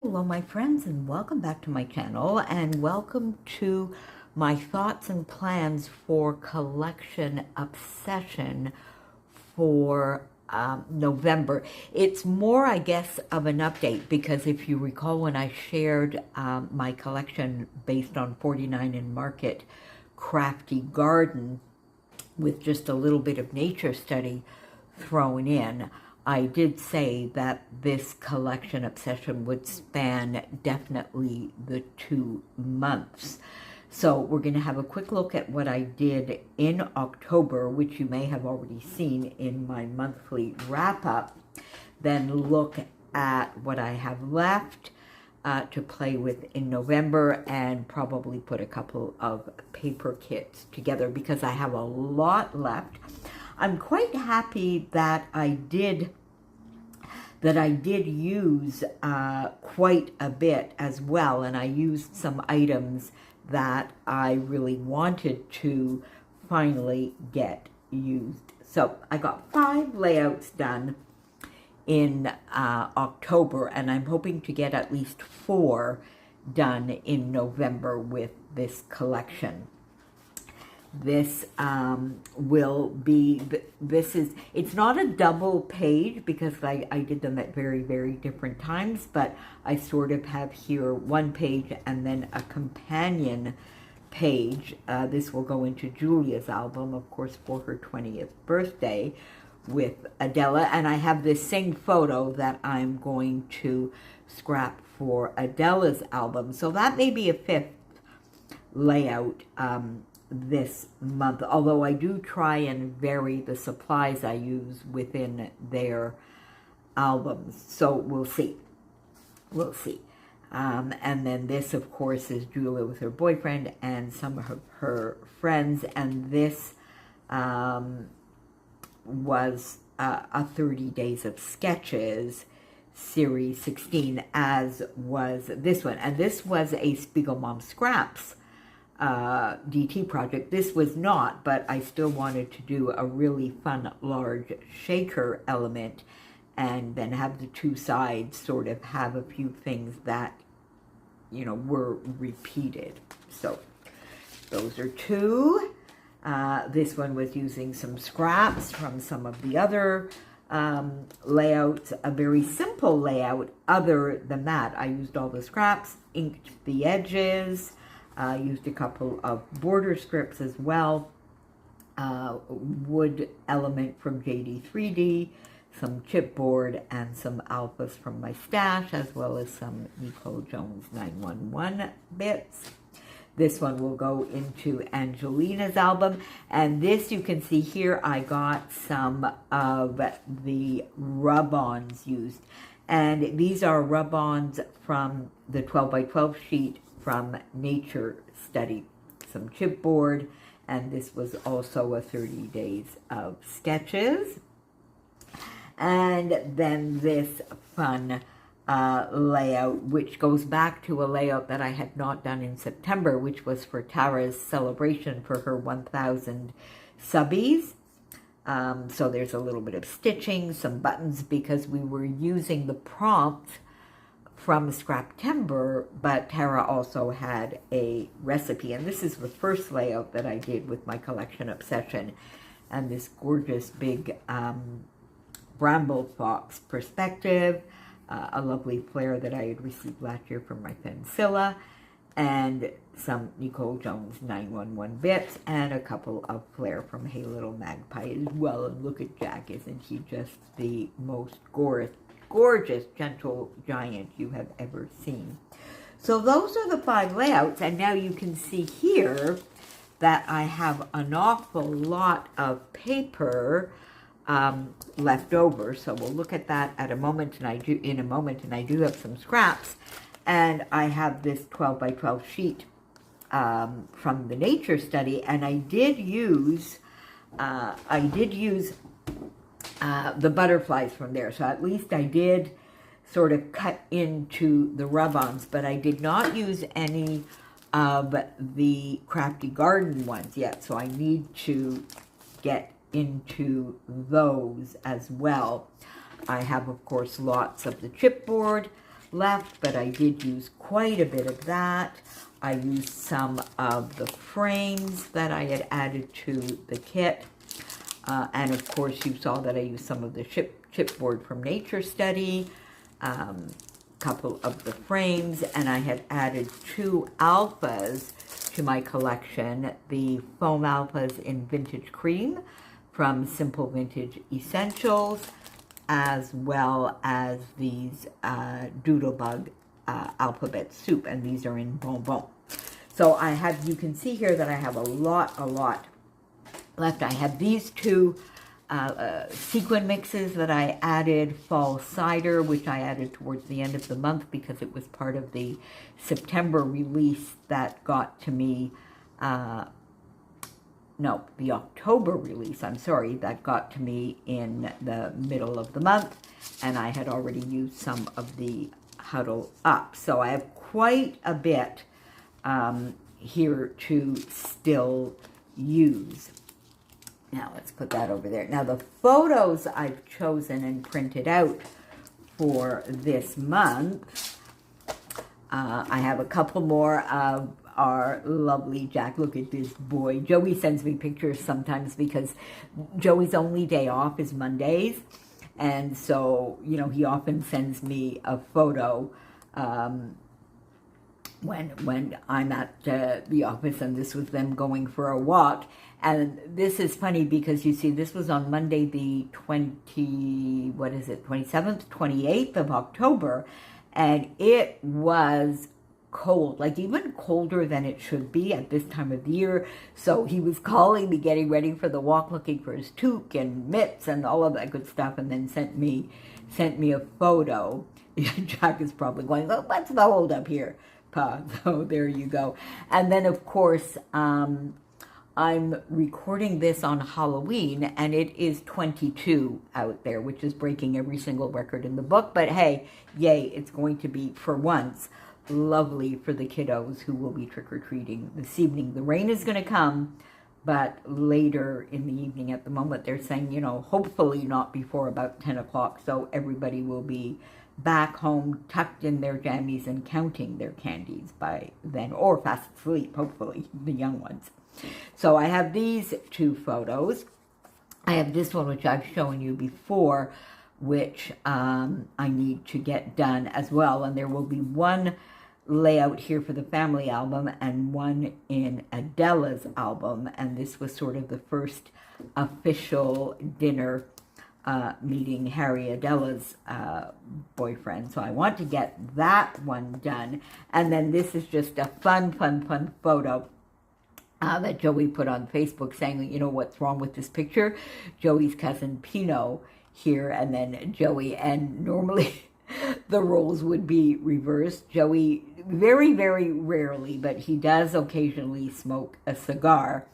Hello my friends, and welcome back to my channel, and welcome to my thoughts and plans for collection obsession for November. It's more, I guess, of an update, because if you recall when I shared my collection based on 49 in Market Krafty Garden with just a little bit of nature study thrown in, I did say that this collection obsession would span definitely the 2 months. So we're going to have a quick look at what I did in October, which you may have already seen in my monthly wrap-up. Then look at what I have left to play with in November, and probably put a couple of paper kits together because I have a lot left. I'm quite happy that I did use quite a bit as well, and I used some items that I really wanted to finally get used. So I got 5 layouts done in October, and I'm hoping to get at least 4 done in November with this collection. This it's not a double page because I did them at very, very different times, but I sort of have here one page and then a companion page. This will go into Julia's album, of course, for her 20th birthday with Adela, and I have this same photo that I'm going to scrap for Adela's album. So that may be a 5th layout this month, although I do try and vary the supplies I use within their albums. So we'll see. We'll see. And then this, of course, is Julia with her boyfriend and some of her friends. And this was a 30 Days of Sketches Series 16, as was this one. And this was a Spiegel Mom Scraps DT project. This was not, but I still wanted to do a really fun large shaker element, and then have the 2 sides sort of have a few things that, you know, were repeated. So those are 2. This one was using some scraps from some of the other layouts, a very simple layout. Other than that, I used all the scraps, inked the edges, used a couple of border scripts as well, wood element from JD3D, some chipboard, and some alphas from my stash, as well as some Nicole Jones 911 bits. This one will go into Angelina's album, and this, you can see here, I got some of the rub-ons used, and these are rub-ons from the 12 by 12 sheet from Nature Study, some chipboard, and this was also a 30 Days of Sketches. And then this fun layout, which goes back to a layout that I had not done in September, which was for Tara's celebration for her 1,000 subbies. So there's a little bit of stitching, some buttons, because we were using the prompt from Scraptember, but Tara also had a recipe. And this is the first layout that I did with my collection obsession, and this gorgeous big bramble fox perspective, a lovely flare that I had received last year from my friend Scylla, and some Nicole Jones 911 bits, and a couple of flare from Hey Little Magpie as well. And look at Jack, isn't he just the most gorgeous gentle giant you have ever seen. So those are the 5 layouts, and now you can see here that I have an awful lot of paper left over. So we'll look at that in a moment, and I do have some scraps, and I have this 12 by 12 sheet from the Nature Study, and I did use the butterflies from there. So at least I did sort of cut into the rub-ons, but I did not use any of the Krafty Garden ones yet. So I need to get into those as well. I have, of course, lots of the chipboard, left, but I did use quite a bit of that. I used some of the frames that I had added to the kit. And of course, you saw that I used some of the chipboard from Nature Study, couple of the frames, and I had added 2 alphas to my collection, the foam alphas in Vintage Cream from Simple Vintage Essentials, as well as these Doodlebug alphabet soup, and these are in Bonbon. So I have, you can see here that I have a lot left. I have these 2 sequin mixes that I added, Fall Cider, which I added towards the end of the month because it was part of the September release that got to me, no, the October release, I'm sorry, that got to me in the middle of the month, and I had already used some of the Huddle Up. So I have quite a bit here to still use. Now, let's put that over there. Now, the photos I've chosen and printed out for this month, I have a couple more of our lovely Jack. Look at this boy. Joey sends me pictures sometimes because Joey's only day off is Mondays. And so, you know, he often sends me a photo when I'm at the office, and this was them going for a walk. And this is funny because you see, this was on Monday the 27th, 28th of October, and it was cold, like even colder than it should be at this time of the year. So he was calling me, getting ready for the walk, looking for his toque and mitts and all of that good stuff, and then sent me a photo. Jack is probably going, oh, what's the hold up here, Pa? So there you go. And then, of course, I'm recording this on Halloween, and it is 22 out there, which is breaking every single record in the book. But hey, yay, it's going to be, for once, lovely for the kiddos who will be trick-or-treating this evening. The rain is going to come, but later in the evening. At the moment, they're saying, you know, hopefully not before about 10 o'clock, so everybody will be back home, tucked in their jammies and counting their candies by then, or fast asleep, hopefully, the young ones. So I have these 2 photos. I have this one, which I've shown you before, which I need to get done as well. And there will be one layout here for the family album and one in Adela's album. And this was sort of the first official dinner meeting Harry, Adela's boyfriend. So I want to get that one done. And then this is just a fun photo that Joey put on Facebook saying, you know, what's wrong with this picture? Joey's cousin Pino here, and then Joey, and normally the roles would be reversed. Joey, very rarely, but he does occasionally smoke a cigar,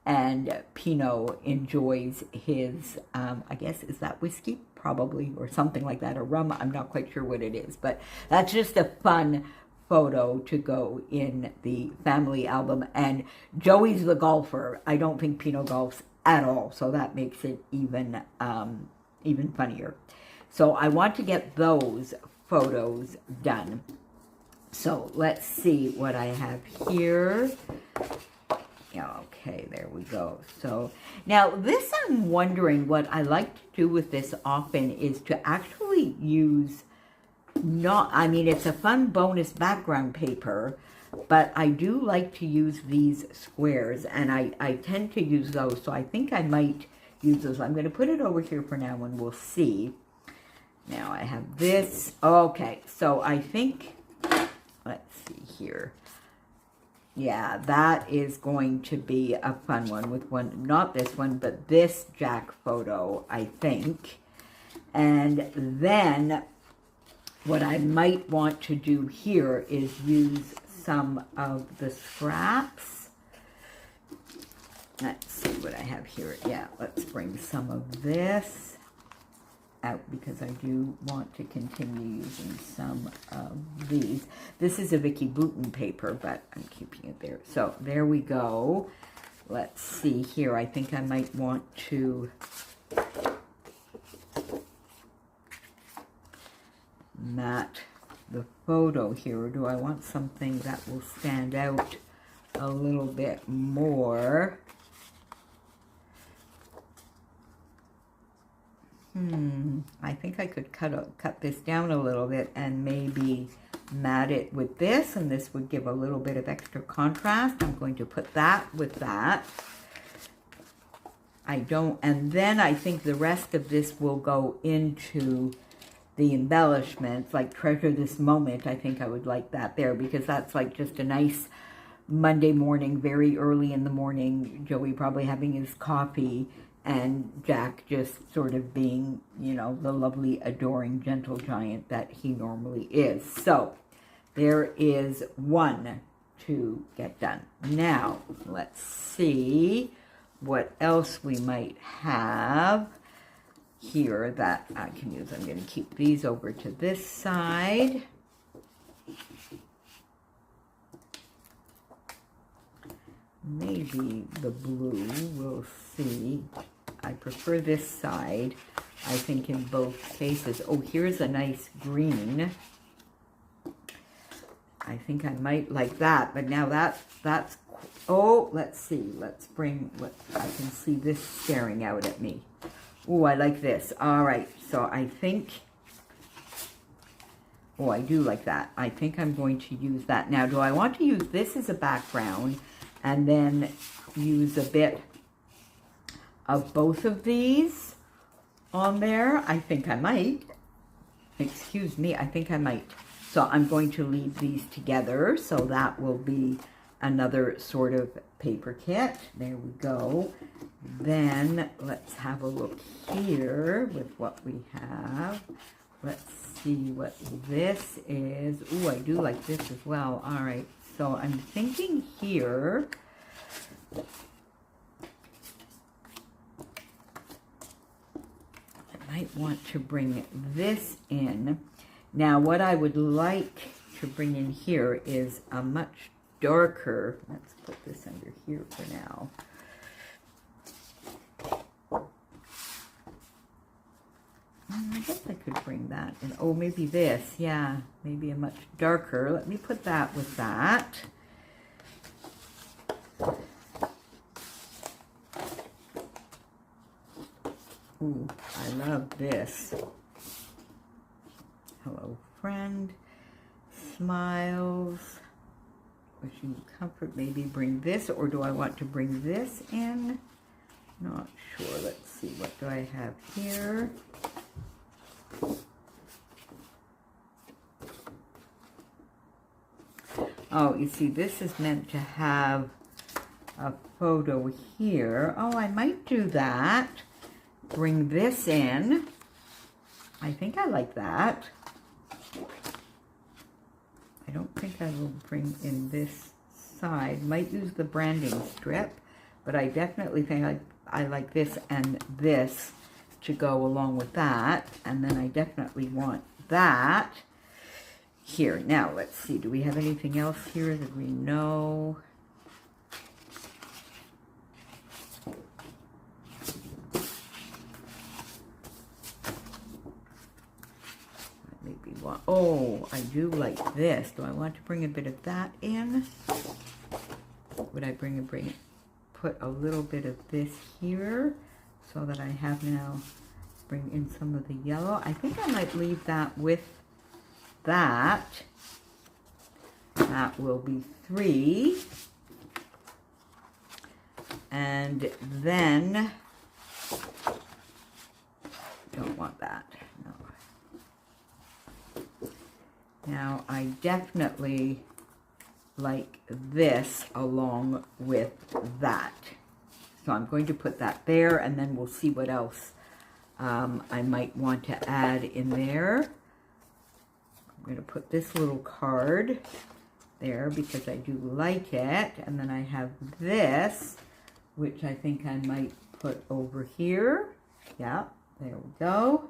and Pino enjoys his, I guess, is that whiskey? Probably, or something like that, or rum. I'm not quite sure what it is, but that's just a fun photo to go in the family album. And Joey's the golfer. I don't think Pino golfs at all, so that makes it even funnier. So I want to get those photos done. So let's see what I have here. Yeah, okay, there we go. So now this, I'm wondering, what I like to do with this often is to actually use, I mean, it's a fun bonus background paper, but I do like to use these squares, and I tend to use those, so I think I might use those. I'm going to put it over here for now, and we'll see. Now I have this. Okay, so I think, let's see here. Yeah, that is going to be a fun one with one, not this one, but this Jack photo, I think. And then what I might want to do here is use some of the scraps. Let's see what I have here. Yeah, let's bring some of this out because I do want to continue using some of these. This is a Vicky Bouton paper, but I'm keeping it there. So there we go. Let's see here. I think I might want to mat the photo here, or do I want something that will stand out a little bit more? I think I could cut this down a little bit and maybe mat it with this, and this would give a little bit of extra contrast. I'm going to put that with that. And then I think the rest of this will go into the embellishments, like treasure this moment. I think I would like that there, because that's like just a nice Monday morning, very early in the morning, Joey probably having his coffee, and Jack just sort of being, you know, the lovely, adoring, gentle giant that he normally is. So there is one to get done. Now, let's see what else we might have here that I can use. I'm going to keep these over to this side. Maybe the blue, we'll see. I prefer this side, I think, in both cases. Oh, here's a nice green. I think I might like that, but now that's, oh, let's see. Let's bring, I can see this staring out at me. Oh, I like this. All right, so I think, oh, I do like that. I think I'm going to use that. Now, do I want to use this as a background and then use a bit of both of these on there? I think I might. Excuse me, I think I might. So I'm going to leave these together. So that will be another sort of paper kit. There we go. Then let's have a look here with what we have. Let's see what this is. Ooh, I do like this as well. All right, so I'm thinking here, I might want to bring this in. Now, what I would like to bring in here is a much darker, let's put this under here for now. I guess I could bring that in. Oh, maybe this. Yeah, maybe a much darker. Let me put that with that. Ooh, I love this. Hello, friend. Smiles. Wishing you comfort. Maybe bring this, or do I want to bring this in? Not sure. Let's see. What do I have here? Oh, you see, this is meant to have a photo here. Oh, I might do that. Bring this in. I think I like that. I don't think I will bring in this side. Might use the branding strip, but I definitely think I like this and this to go along with that. And then I definitely want that here. Now, let's see. Do we have anything else here that we know? Maybe one. Oh, I do like this. Do I want to bring a bit of that in? Would I put a little bit of this here so that I have now bring in some of the yellow? I think I might leave that with that. That will be 3. And then, don't want that, no. Now, I definitely like this along with that. So I'm going to put that there, and then we'll see what else I might want to add in there. I'm going to put this little card there because I do like it. And then I have this, which I think I might put over here. Yeah, there we go.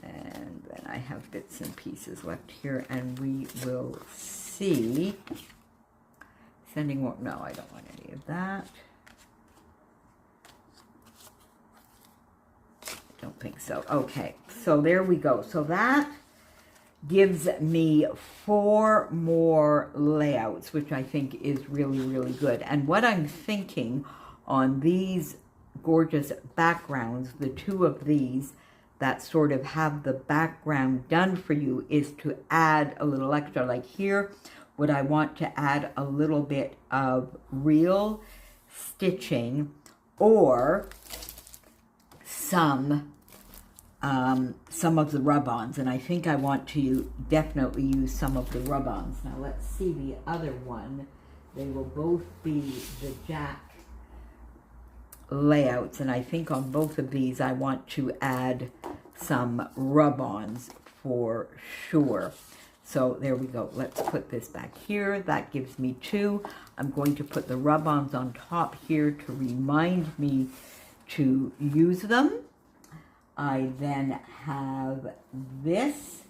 And then I have bits and pieces left here, and we will see. Sending more, no, I don't want any of that. I don't think so. Okay, so there we go. So that gives me 4 more layouts, which I think is really, really good. And what I'm thinking on these gorgeous backgrounds, the 2 of these that sort of have the background done for you, is to add a little extra. Like here, would I want to add a little bit of real stitching or some of the rub-ons, and I think I want to definitely use some of the rub-ons. Now let's see the other one. They will both be the Jack layouts, and I think on both of these I want to add some rub-ons for sure. So there we go. Let's put this back here. That gives me 2. I'm going to put the rub-ons on top here to remind me to use them. I then have this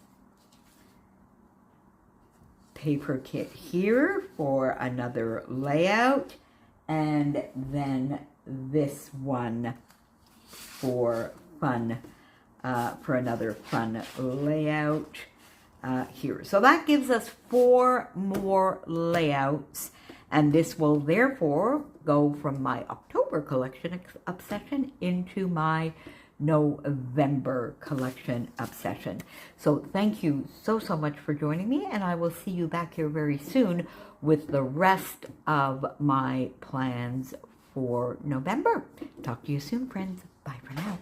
paper kit here for another layout, and then this one for fun, for another fun layout here. So that gives us 4 more layouts, and this will therefore go from my October collection obsession into my November collection obsession. So thank you so much for joining me, and I will see you back here very soon with the rest of my plans for November. Talk to you soon, friends. Bye for now.